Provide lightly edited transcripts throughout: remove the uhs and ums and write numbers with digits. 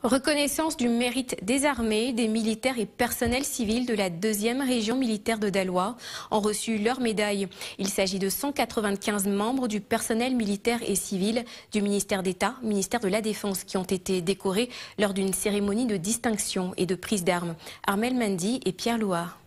Reconnaissance du mérite des armées, des militaires et personnels civils de la 2e région militaire de Daloa ont reçu leur médaille. Il s'agit de 195 membres du personnel militaire et civil du ministère d'État, ministère de la Défense, qui ont été décorés lors d'une cérémonie de distinction et de prise d'armes. Armel Mendy et Pierre Louard.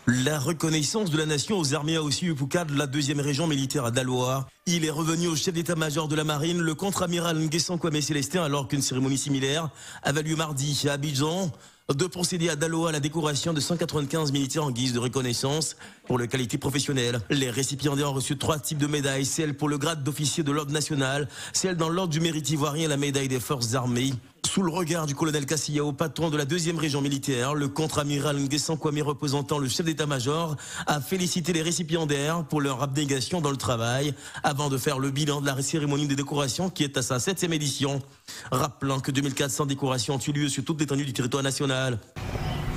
La reconnaissance de la nation aux armées a aussi eu Pouka de la 2e région militaire à Daloa. Il est revenu au chef d'état-major de la marine, le contre-amiral Nguessan Kwame Célestin, alors qu'une cérémonie similaire avait lieu mardi à Abidjan, de procéder à Daloa à la décoration de 195 militaires en guise de reconnaissance pour leur qualité professionnelle. Les récipiendaires ont reçu 3 types de médailles, celle pour le grade d'officier de l'ordre national, celle dans l'ordre du mérite ivoirien et la médaille des forces armées. Sous le regard du colonel Kassiyao, patron de la 2e région militaire, le contre-amiral Nguessan Kwame, représentant le chef d'état-major, a félicité les récipiendaires pour leur abnégation dans le travail avant de faire le bilan de la cérémonie de décoration qui est à sa 7e édition. Rappelant que 2400 décorations ont eu lieu sur toute l'étendue du territoire national.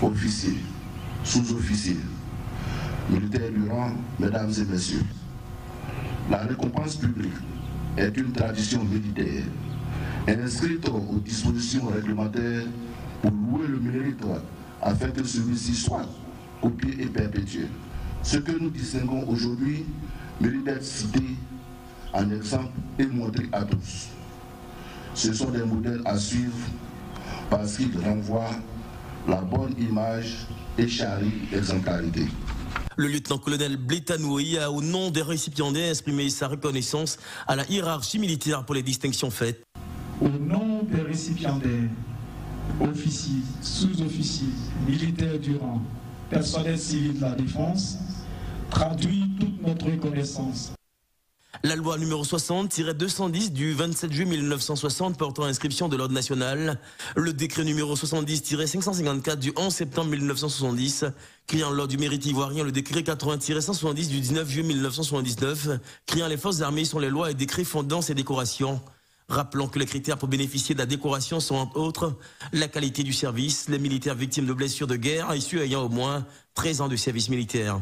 Officiers, sous-officiers, militaires du rang, mesdames et messieurs, la récompense publique est une tradition militaire inscrite aux dispositions réglementaires pour louer le mérite afin que celui-ci soit copié et perpétué. Ce que nous distinguons aujourd'hui mérite d'être cité en exemple et montré à tous. Ce sont des modèles à suivre parce qu'ils renvoient la bonne image et charrient l'exemplarité. Le lieutenant-colonel Blétanoui a, au nom des récipiendaires, exprimé sa reconnaissance à la hiérarchie militaire pour les distinctions faites. Au nom des récipiendaires, officiers, sous-officiers, militaires du rang, personnel civil de la défense, traduit toute notre reconnaissance. La loi numéro 60-210 du 27 juillet 1960 portant inscription de l'ordre national, le décret numéro 70-554 du 11 septembre 1970 créant l'ordre du mérite ivoirien, le décret 80-170 du 19 juillet 1979 créant les forces armées sont les lois et décrets fondant ces décorations. Rappelons que les critères pour bénéficier de la décoration sont entre autres la qualité du service, les militaires victimes de blessures de guerre et ceux ayant au moins 13 ans de service militaire.